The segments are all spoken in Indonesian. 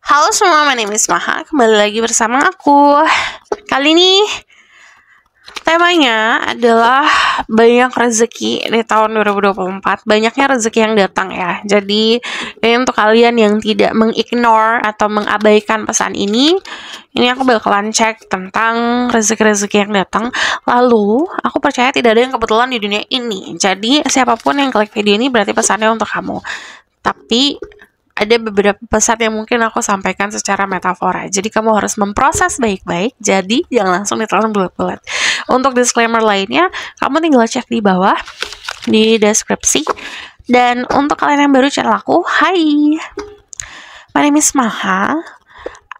Halo semua, my name is Maha. Kembali lagi bersama aku. Kali ini temanya adalah banyak rezeki di tahun 2024. Banyaknya rezeki yang datang ya. Jadi ini untuk kalian yang tidak mengignore atau mengabaikan pesan ini aku bakalan cek tentang rezeki-rezeki yang datang. Lalu aku percaya tidak ada yang kebetulan di dunia ini. Jadi siapapun yang klik video ini berarti pesannya untuk kamu. Tapi ada beberapa pesan yang mungkin aku sampaikan secara metafora. Jadi kamu harus memproses baik-baik. Jadi jangan langsung ditelan bulat-bulat. Untuk disclaimer lainnya, kamu tinggal cek di bawah di deskripsi. Dan untuk kalian yang baru channel aku, hai. My name is Maha.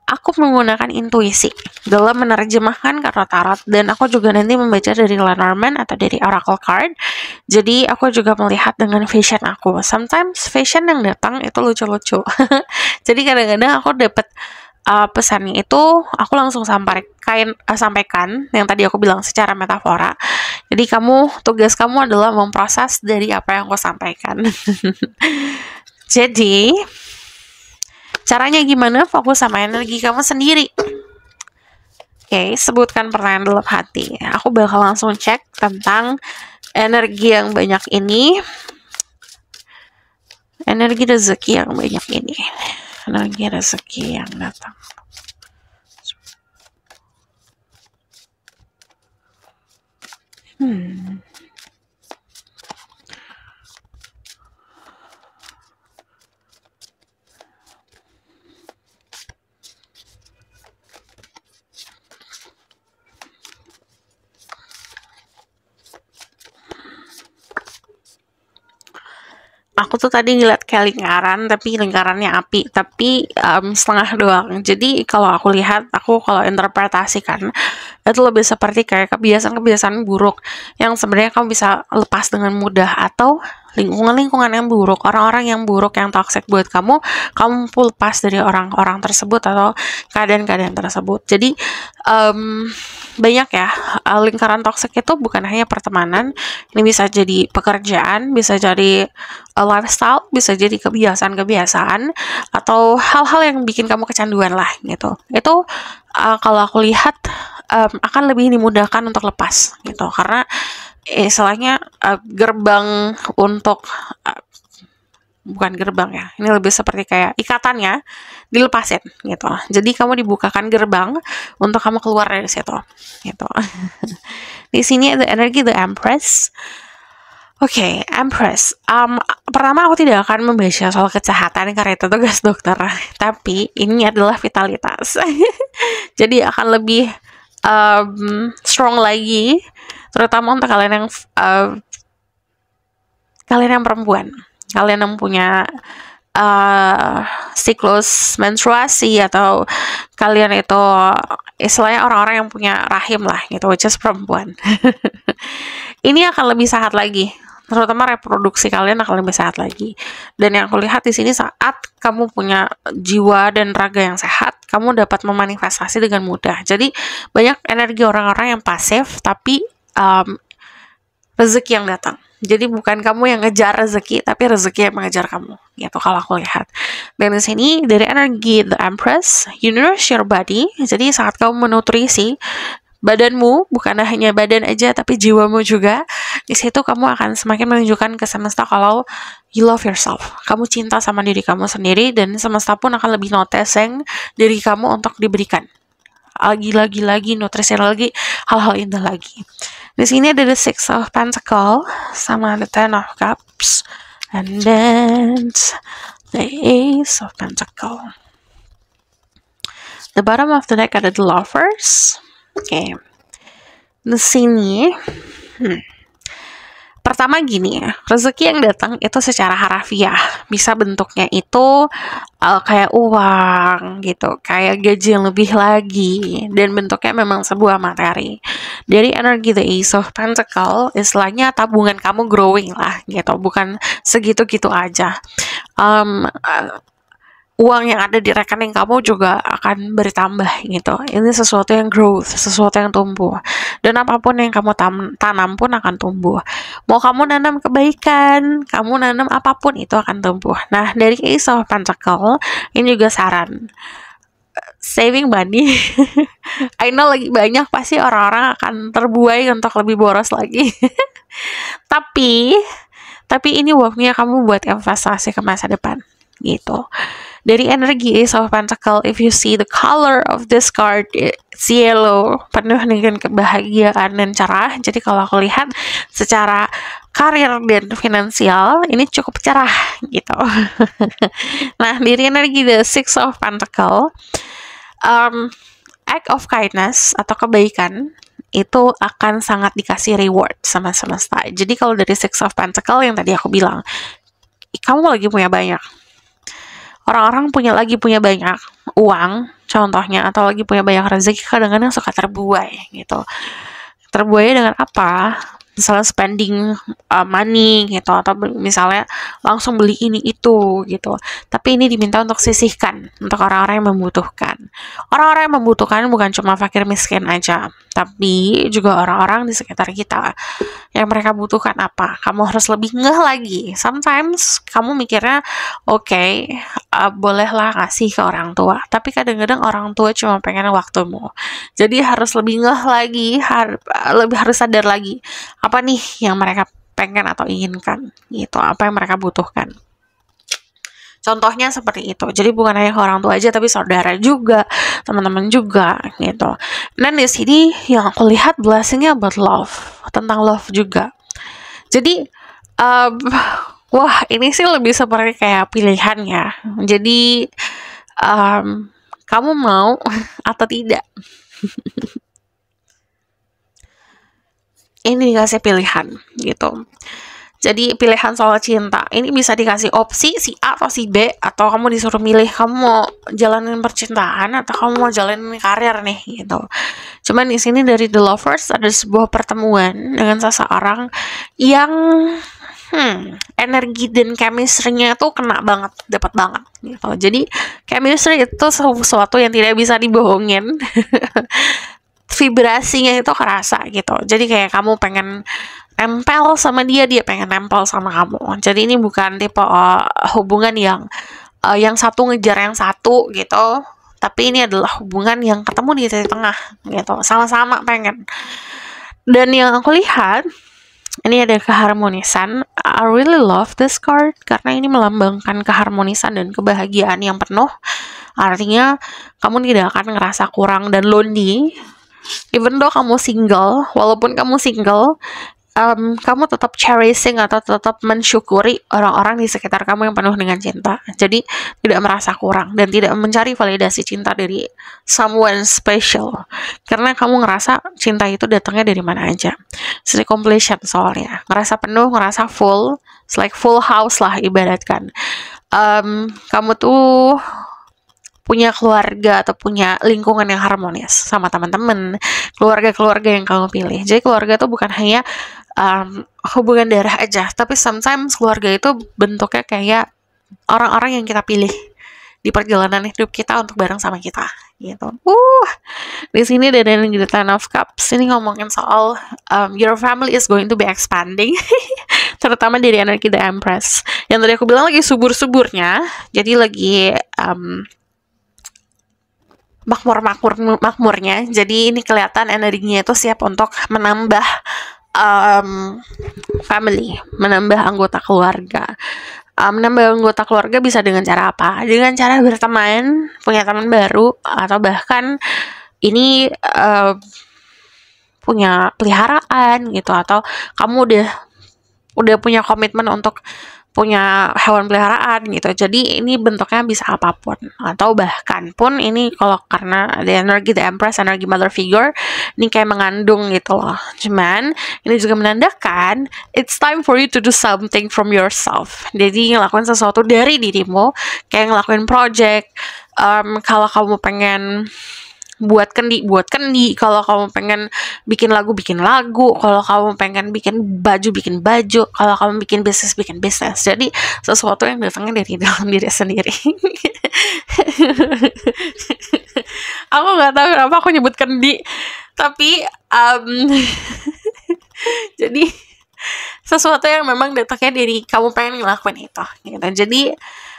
Aku menggunakan intuisi dalam menerjemahkan kartu tarot, dan aku juga nanti membaca dari Lenormand atau dari Oracle Card. Jadi aku juga melihat dengan vision aku. Sometimes vision yang datang itu lucu-lucu. Jadi kadang-kadang aku dapat pesannya itu aku langsung sampaikan yang tadi aku bilang secara metafora. Jadi tugas kamu adalah memproses dari apa yang aku sampaikan. Jadi caranya gimana? Fokus sama energi kamu sendiri. Oke, sebutkan pertanyaan dalam hati. Aku bakal langsung cek tentang energi yang banyak ini. Energi rezeki yang banyak ini. Energi rezeki yang datang. Aku tuh tadi ngeliat kayak lingkaran, tapi lingkarannya api, tapi setengah doang. Jadi kalau aku lihat, kalau interpretasikan, itu lebih seperti kayak kebiasaan-kebiasaan buruk yang sebenarnya kamu bisa lepas dengan mudah, atau lingkungan-lingkungan yang buruk, orang-orang yang buruk, yang toxic buat kamu lepas dari orang-orang tersebut atau keadaan-keadaan tersebut. Jadi banyak ya, lingkaran toxic itu bukan hanya pertemanan, ini bisa jadi pekerjaan, bisa jadi lifestyle, bisa jadi kebiasaan-kebiasaan, atau hal-hal yang bikin kamu kecanduan lah gitu. Itu kalau aku lihat akan lebih dimudahkan untuk lepas gitu, karena istilahnya gerbang untuk bukan gerbang ya, ini lebih seperti kayak ikatannya dilepasin gitu. Jadi kamu dibukakan gerbang untuk kamu keluar dari situ gitu. Di sini ada energi The Empress. Oke, Empress. Pertama aku tidak akan membaca soal kesehatan karena itu tugas dokter, tapi ini adalah vitalitas. Jadi akan lebih strong lagi, terutama untuk kalian yang perempuan, kalian yang punya siklus menstruasi, atau kalian itu istilahnya orang-orang yang punya rahim lah gitu, which is perempuan. Ini akan lebih sehat lagi, terutama reproduksi kalian akan lebih sehat lagi. Dan yang aku lihat di sini, saat kamu punya jiwa dan raga yang sehat, kamu dapat memanifestasi dengan mudah. Jadi banyak energi orang-orang yang pasif, tapi rezeki yang datang. Jadi bukan kamu yang ngejar rezeki, tapi rezeki yang mengejar kamu. Gitu kalau aku lihat. Dan di sini dari energi The Empress, you nourish your body. Jadi saat kamu menutrisi badanmu, bukan hanya badan aja, tapi jiwamu juga, di situ kamu akan semakin menunjukkan ke semesta kalau you love yourself. Kamu cinta sama diri kamu sendiri, dan semesta pun akan lebih noticing diri kamu untuk diberikan lagi nutrisi lagi, hal-hal indah lagi. Di sini ada the Six of Pentacles sama the Ten of Cups, and then the Ace of Pentacles. The bottom of the deck ada the Lovers. Oke. Di sini pertama gini ya, rezeki yang datang itu secara harafiah, bisa bentuknya itu kayak uang gitu, kayak gaji yang lebih lagi, dan bentuknya memang sebuah materi. Dari energi The Ace of Pentacles, istilahnya tabungan kamu growing lah gitu, bukan segitu-gitu aja. Uang yang ada di rekening kamu juga akan bertambah gitu. Ini sesuatu yang growth, sesuatu yang tumbuh. Dan apapun yang kamu tanam pun akan tumbuh. Mau kamu nanam kebaikan, kamu nanam apapun itu akan tumbuh. Nah, dari Ace of Pentacle, ini juga saran. Saving money. I know lagi banyak pasti orang-orang akan terbuai untuk lebih boros lagi. Tapi ini waktunya kamu buat investasi ke masa depan gitu. Dari energi Ace of Pentacle, if you see the color of this card, it's yellow, penuh dengan kebahagiaan dan cerah. Jadi kalau aku lihat secara karir dan finansial, ini cukup cerah gitu. Nah, dari energi the Six of Pentacle, act of kindness atau kebaikan itu akan sangat dikasih reward sama semesta. Jadi kalau dari Six of Pentacle yang tadi aku bilang, kamu lagi punya banyak. Orang-orang punya banyak uang, contohnya, atau lagi punya banyak rezeki, kadang-kadang suka terbuai gitu. Terbuai dengan apa? Misalnya spending money gitu, atau misalnya langsung beli ini itu gitu. Tapi ini diminta untuk sisihkan untuk orang-orang yang membutuhkan. Orang-orang yang membutuhkan bukan cuma fakir miskin aja, tapi juga orang-orang di sekitar kita yang mereka butuhkan apa. Kamu harus lebih ngeh lagi. Sometimes kamu mikirnya oke, bolehlah ngasih ke orang tua, tapi kadang-kadang orang tua cuma pengen waktumu. Jadi harus lebih ngeh lagi, lebih harus sadar lagi apa nih yang mereka pengen atau inginkan gitu, apa yang mereka butuhkan. Contohnya seperti itu. Jadi bukan hanya orang tua aja, tapi saudara juga, teman-teman juga gitu. Dan di sini yang aku lihat blessingnya about love, tentang love juga. Jadi wah, ini sih lebih seperti kayak pilihan ya. Jadi kamu mau atau tidak? Ini dikasih pilihan gitu. Jadi pilihan soal cinta ini bisa dikasih opsi si A atau si B, atau kamu disuruh milih kamu mau jalanin percintaan atau kamu mau jalanin karir nih gitu. Cuman di sini dari The Lovers ada sebuah pertemuan dengan seseorang yang energi dan chemistry-nya tuh kena banget, dapat banget gitu. Jadi chemistry itu sesuatu yang tidak bisa dibohongin. Vibrasinya itu kerasa gitu. Jadi kayak kamu pengen nempel sama dia, dia pengen nempel sama kamu. Jadi ini bukan tipe hubungan yang satu ngejar yang satu gitu. Tapi ini adalah hubungan yang ketemu di titik tengah gitu. Sama-sama pengen. Dan yang aku lihat, ini ada keharmonisan. I really love this card karena ini melambangkan keharmonisan dan kebahagiaan yang penuh. Artinya kamu tidak akan ngerasa kurang dan lonely. Even though kamu single, walaupun kamu single, kamu tetap cherishing atau tetap mensyukuri orang-orang di sekitar kamu yang penuh dengan cinta. Jadi tidak merasa kurang dan tidak mencari validasi cinta dari someone special. Karena kamu ngerasa cinta itu datangnya dari mana aja. It's completion soalnya. Ngerasa penuh, ngerasa full. It's like full house lah ibaratkan. Kamu tuh punya keluarga atau punya lingkungan yang harmonis sama teman-teman, keluarga-keluarga yang kamu pilih. Jadi keluarga itu bukan hanya hubungan darah aja, tapi sometimes keluarga itu bentuknya kayak orang-orang yang kita pilih di perjalanan hidup kita untuk bareng sama kita gitu. Di sini ada energi the Ten of Cups. Ini ngomongin soal your family is going to be expanding. Terutama dari energi the Empress. Yang tadi aku bilang lagi subur-suburnya. Jadi lagi makmurnya. Jadi ini kelihatan energinya itu siap untuk menambah family, menambah anggota keluarga. Menambah anggota keluarga bisa dengan cara apa? Dengan cara berteman, punya teman baru, atau bahkan ini punya peliharaan gitu, atau kamu udah punya komitmen untuk punya hewan peliharaan gitu. Jadi ini bentuknya bisa apapun, atau bahkan pun ini kalau karena the energy the Empress, energi mother figure, ini kayak mengandung gitu loh. Cuman ini juga menandakan it's time for you to do something from yourself. Jadi ngelakuin sesuatu dari dirimu, kayak ngelakuin project. Kalau kamu pengen buat kendi, kalau kamu pengen bikin lagu, kalau kamu pengen bikin baju, kalau kamu bikin bisnis. Jadi sesuatu yang datangnya dari dalam diri sendiri. Aku nggak tahu kenapa aku nyebut kendi. Tapi jadi sesuatu yang memang datangnya dari kamu pengen ngelakuin itu gitu. Jadi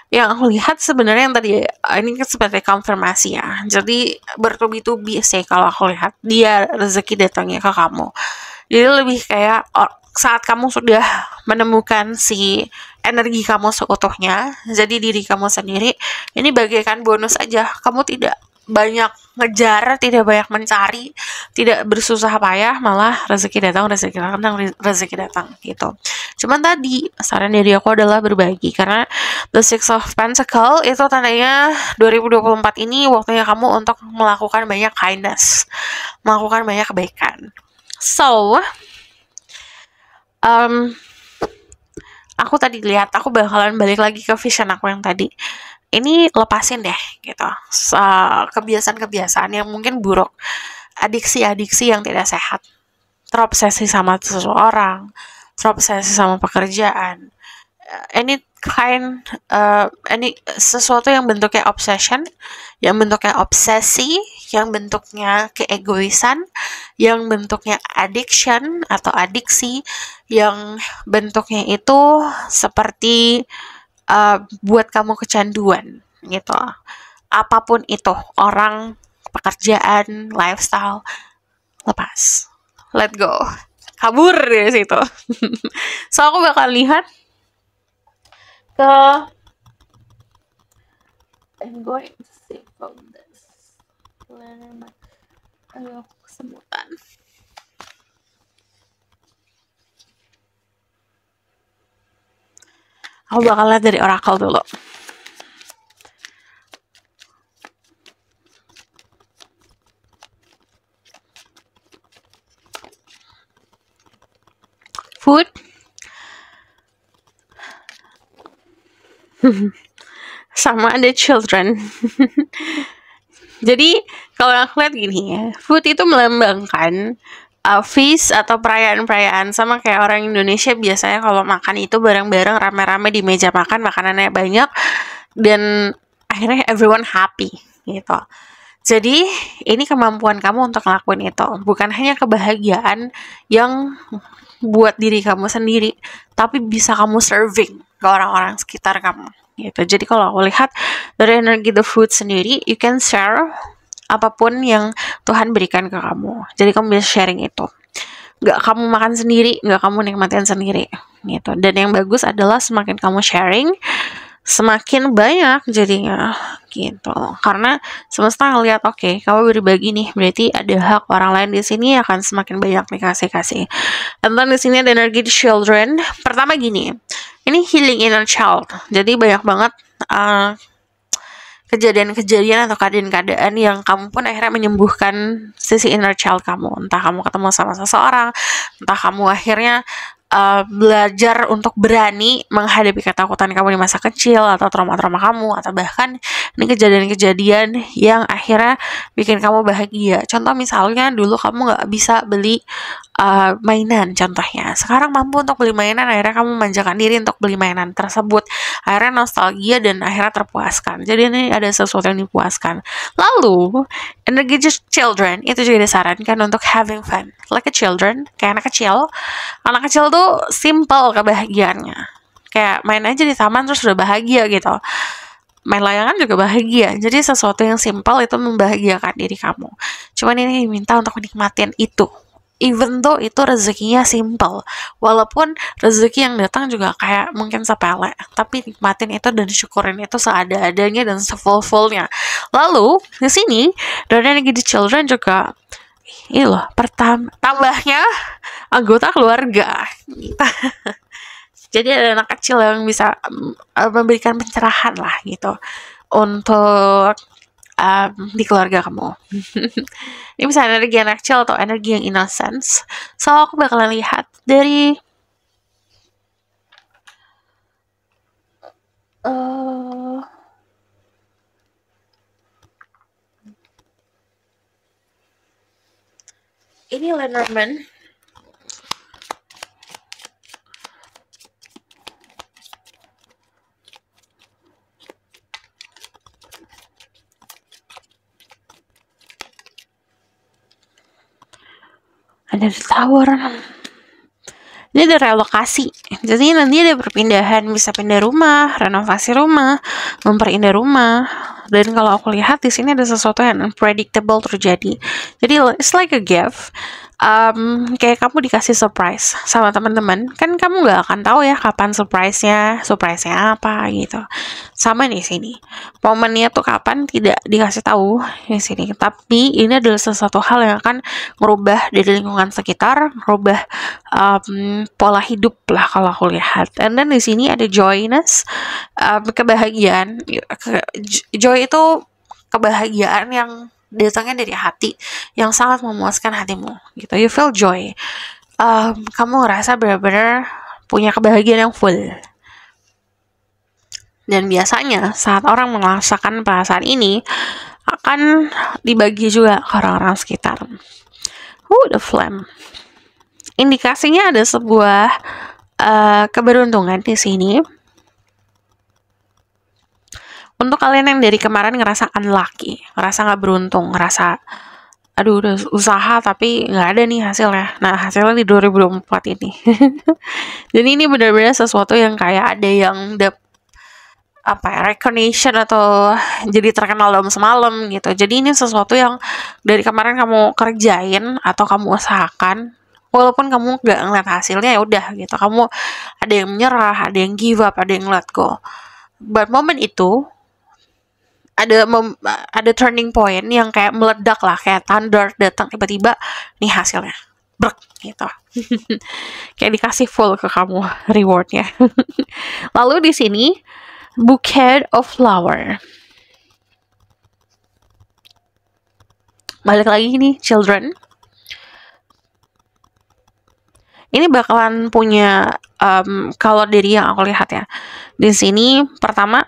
yang aku lihat sebenarnya yang tadi ini kan seperti konfirmasi ya. Jadi bertubi-tubi sih kalau aku lihat dia rezeki datangnya ke kamu. Jadi lebih kayak saat kamu sudah menemukan si energi kamu seutuhnya, jadi diri kamu sendiri, ini bagaikan bonus aja. Kamu tidak banyak ngejar, tidak banyak mencari, tidak bersusah payah, malah rezeki datang, rezeki datang, rezeki datang gitu. Cuman tadi saran dari aku adalah berbagi, karena the Six of Pentacle itu tandanya 2024 ini waktunya kamu untuk melakukan banyak kindness, melakukan banyak kebaikan. So, um, aku tadi lihat aku bakalan balik lagi ke vision aku yang tadi. Ini lepasin deh gitu. Kebiasaan-kebiasaan yang mungkin buruk. Adiksi-adiksi yang tidak sehat. Terobsesi sama seseorang, terobsesi sama pekerjaan. Any sesuatu yang bentuknya obsession, yang bentuknya obsesi, yang bentuknya keegoisan, yang bentuknya addiction atau adiksi, yang bentuknya itu seperti buat kamu kecanduan gitu. Apapun itu, orang, pekerjaan, lifestyle, lepas, let go, kabur dari situ. So aku bakal lihat ke I'm going to save from this. Ayo, kesemutan. Aku bakal lihat dari oracle dulu. Food. Sama ada children. Jadi kalau aku lihat gini ya, food itu melambangkan feast atau perayaan-perayaan, sama kayak orang Indonesia biasanya kalau makan itu bareng-bareng rame-rame di meja makan, makanannya banyak dan akhirnya everyone happy gitu. Jadi ini kemampuan kamu untuk ngelakuin itu, bukan hanya kebahagiaan yang buat diri kamu sendiri, tapi bisa kamu serving ke orang-orang sekitar kamu gitu. Jadi kalau aku lihat dari energi the food sendiri, you can share apapun yang Tuhan berikan ke kamu. Jadi kamu bisa sharing itu. Nggak kamu makan sendiri, nggak kamu nikmatin sendiri gitu. Dan yang bagus adalah semakin kamu sharing, semakin banyak jadinya gitu. Karena semesta ngelihat oke, kamu berbagi nih, berarti ada hak orang lain di sini akan semakin banyak dikasih. Dan di sini ada energi children. Pertama gini, ini healing inner child. Jadi banyak banget kejadian-kejadian atau keadaan-keadaan yang kamu pun akhirnya menyembuhkan sisi inner child kamu. Entah kamu ketemu sama seseorang, entah kamu akhirnya belajar untuk berani menghadapi ketakutan kamu di masa kecil atau trauma-trauma kamu, atau bahkan ini kejadian-kejadian yang akhirnya bikin kamu bahagia. Contoh misalnya dulu kamu nggak bisa beli mainan contohnya, sekarang mampu untuk beli mainan, akhirnya kamu memanjakan diri untuk beli mainan tersebut, akhirnya nostalgia dan akhirnya terpuaskan. Jadi ini ada sesuatu yang dipuaskan. Lalu energi children itu juga disarankan untuk having fun like a children, kayak anak kecil tuh simple kebahagiaannya, kayak main aja di taman terus udah bahagia gitu, main layangan juga bahagia. Jadi sesuatu yang simple itu membahagiakan diri kamu. Cuman ini diminta untuk menikmatin itu, even though itu rezekinya simple, walaupun rezeki yang datang juga kayak mungkin sepele, tapi nikmatin itu dan syukurin itu seada-adanya dan se-full-fullnya. Lalu di sini dari energi children juga ini loh, tambahnya anggota keluarga. Jadi ada anak kecil yang bisa memberikan pencerahan lah gitu untuk di keluarga kamu. Ini bisa energi anak kecil atau energi yang innocence. So aku bakalan lihat dari ini Lenormand. ada di tower. Ini ada relokasi, jadi nanti ada perpindahan, bisa pindah rumah, renovasi rumah, memperindah rumah. Dan kalau aku lihat di sini ada sesuatu yang unpredictable terjadi. Jadi it's like a gift. Kayak kamu dikasih surprise sama teman-teman, kan kamu nggak akan tahu ya kapan surprise-nya apa gitu. Sama di sini, momennya tuh kapan tidak dikasih tahu di sini. Tapi ini adalah sesuatu hal yang akan merubah dari lingkungan sekitar, merubah pola hidup lah kalau aku lihat. And then di sini ada joyness, kebahagiaan. Joy itu kebahagiaan yang datangnya dari hati, yang sangat memuaskan hatimu gitu. You feel joy. Kamu ngerasa benar-benar punya kebahagiaan yang full. Dan biasanya saat orang merasakan perasaan ini akan dibagi juga ke orang-orang sekitar. The flame. Indikasinya ada sebuah keberuntungan di sini. Untuk kalian yang dari kemarin ngerasa unlucky, ngerasa nggak beruntung, ngerasa aduh udah usaha tapi nggak ada nih hasilnya. Nah, hasilnya di 2024 ini. Jadi ini benar-benar sesuatu yang kayak ada yang recognition atau jadi terkenal dalam semalam gitu. Jadi ini sesuatu yang dari kemarin kamu kerjain atau kamu usahakan, walaupun kamu nggak ngeliat hasilnya, ya udah gitu. Kamu ada yang menyerah, ada yang give up, ada yang let go. But momen itu ada turning point yang kayak meledak lah, kayak thunder datang tiba-tiba, nih hasilnya brek gitu. Kayak dikasih full ke kamu rewardnya. Lalu di sini bouquet of flower. Balik lagi nih, children. Ini bakalan punya kalau dari yang aku lihat ya. Di sini pertama,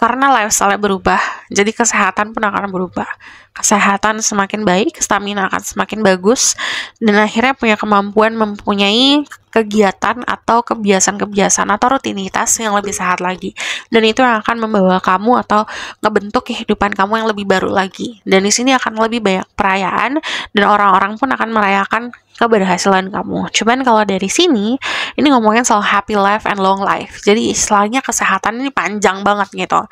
karena lifestyle berubah, jadi kesehatan pun akan berubah. Kesehatan semakin baik, stamina akan semakin bagus, dan akhirnya punya kemampuan mempunyai kegiatan atau kebiasaan-kebiasaan atau rutinitas yang lebih sehat lagi. Dan itu yang akan membawa kamu atau ngebentuk kehidupan kamu yang lebih baru lagi. Dan di sini akan lebih banyak perayaan, dan orang-orang pun akan merayakan keberhasilan kamu. Cuman kalau dari sini, ini ngomongin soal happy life and long life. Jadi istilahnya kesehatan ini panjang banget gitu.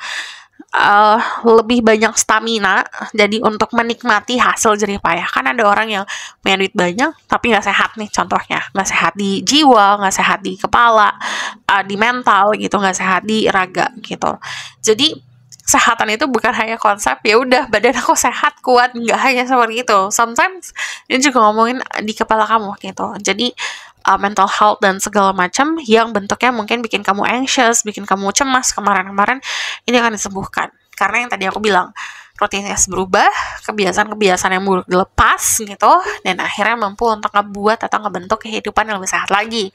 Lebih banyak stamina, jadi untuk menikmati hasil jerih payah. Kan ada orang yang punya duit banyak tapi nggak sehat nih, contohnya nggak sehat di jiwa, nggak sehat di kepala, di mental gitu, nggak sehat di raga gitu. Jadi kesehatan itu bukan hanya konsep ya udah badan aku sehat kuat, nggak hanya seperti itu. Sometimes ini juga ngomongin di kepala kamu gitu. Jadi mental health dan segala macam yang bentuknya mungkin bikin kamu anxious, bikin kamu cemas kemarin-kemarin, ini akan disembuhkan. Karena yang tadi aku bilang, rutinitas berubah, kebiasaan-kebiasaan yang buruk dilepas gitu, dan akhirnya mampu untuk ngebuat atau ngebentuk kehidupan yang lebih sehat lagi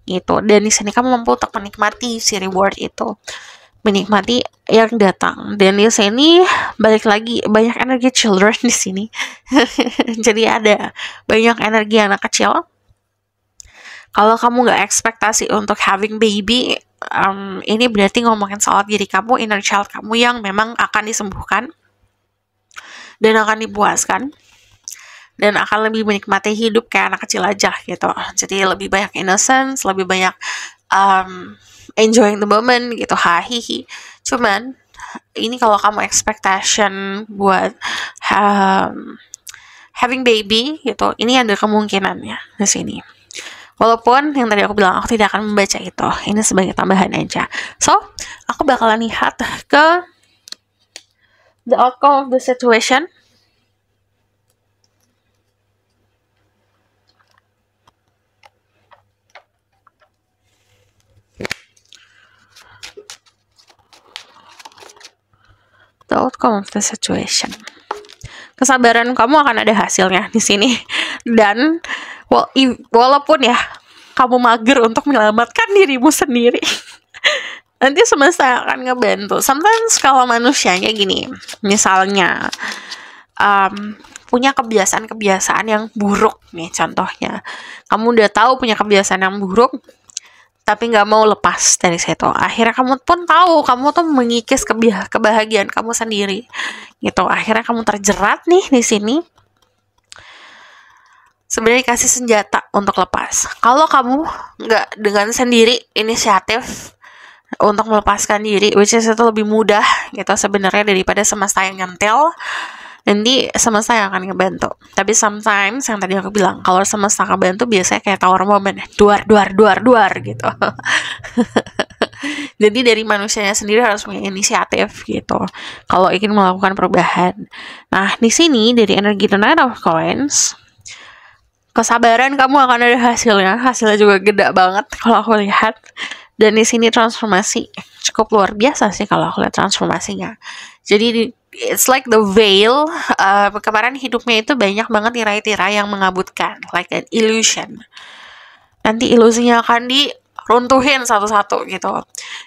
gitu. Dan di sini kamu mampu untuk menikmati si reward itu, menikmati yang datang. Dan di sini balik lagi banyak energi children di sini. Jadi ada banyak energi anak kecil. Kalau kamu nggak ekspektasi untuk having baby, ini berarti ngomongin soal diri kamu, inner child kamu yang memang akan disembuhkan dan akan dipuaskan dan akan lebih menikmati hidup kayak anak kecil aja gitu. Jadi lebih banyak innocence, lebih banyak enjoying the moment gitu, hahihi. Cuman ini kalau kamu expectation buat having baby gitu, ini ada kemungkinannya di sini. Walaupun yang tadi aku bilang aku tidak akan membaca itu, ini sebagai tambahan aja. So, aku bakalan lihat ke the outcome of the situation. The outcome of the situation. Kesabaran kamu akan ada hasilnya di sini. Dan walaupun ya kamu mager untuk menyelamatkan dirimu sendiri, nanti semesta akan ngebantu. Sometimes kalau manusianya gini, misalnya punya kebiasaan-kebiasaan yang buruk nih, contohnya kamu udah tahu punya kebiasaan yang buruk tapi nggak mau lepas dari situ. Akhirnya kamu pun tahu kamu tuh mengikis kebahagiaan kamu sendiri gitu. Akhirnya kamu terjerat nih di sini. sebenarnya kasih senjata untuk lepas. Kalau kamu nggak dengan sendiri inisiatif untuk melepaskan diri, which is itu lebih mudah gitu sebenarnya daripada semesta yang nyentil, nanti semesta yang akan ngebantu. Tapi sometimes yang tadi aku bilang, kalau semesta ngebantu biasanya kayak tower moment, duar gitu. Jadi dari manusianya sendiri harus punya inisiatif gitu kalau ingin melakukan perubahan. Nah, di sini dari energi The Knight of Coins, kesabaran kamu akan ada hasilnya. Hasilnya juga gede banget kalau aku lihat. Dan di sini transformasi cukup luar biasa sih kalau aku lihat transformasinya. Jadi it's like the veil. Kemarin hidupnya itu banyak banget tirai-tirai yang mengabutkan, like an illusion. Nanti ilusinya akan diruntuhin satu-satu gitu.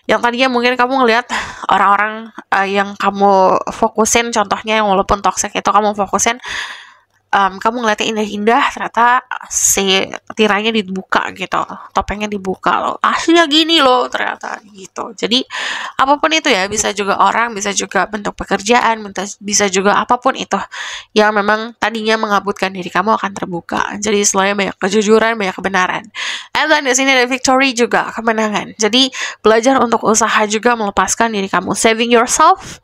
Yang tadinya mungkin kamu ngelihat orang-orang yang kamu fokusin, contohnya yang walaupun toxic itu kamu fokusin, kamu ngeliatnya indah-indah, ternyata si tirainya dibuka gitu, topengnya dibuka loh, aslinya gini loh ternyata gitu. Jadi apapun itu ya, bisa juga orang, bisa juga bentuk pekerjaan, bisa juga apapun itu yang memang tadinya mengabutkan diri kamu akan terbuka. Jadi selain banyak kejujuran, banyak kebenaran. And then di sini ada victory juga, kemenangan. Jadi belajar untuk usaha juga melepaskan diri kamu, saving yourself.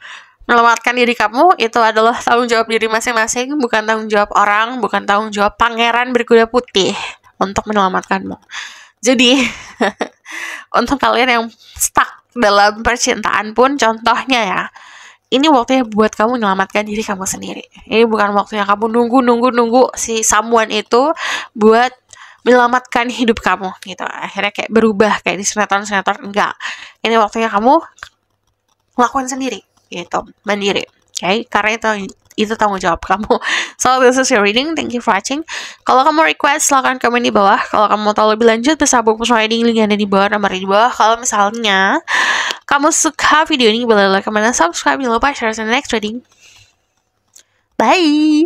Menyelamatkan diri kamu itu adalah tanggung jawab diri masing-masing, bukan tanggung jawab orang, bukan tanggung jawab pangeran berkuda putih untuk menyelamatkanmu. Jadi, untuk kalian yang stuck dalam percintaan pun, contohnya ya, ini waktunya buat kamu menyelamatkan diri kamu sendiri. Ini bukan waktunya kamu nunggu si someone itu buat menyelamatkan hidup kamu gitu. Akhirnya kayak berubah kayak di sinetron-sinetron, enggak. Ini waktunya kamu lakukan sendiri gitu, mandiri. Okay? Karena itu tanggung jawab kamu. So this is your reading. Thank you for watching. Kalau kamu request silahkan komen di bawah. Kalau kamu mau tahu lebih lanjut bisa book personal reading, link ada di bawah, nomor di bawah. Kalau misalnya kamu suka video ini boleh like, comment, dan subscribe. Jangan lupa share the next reading. Bye.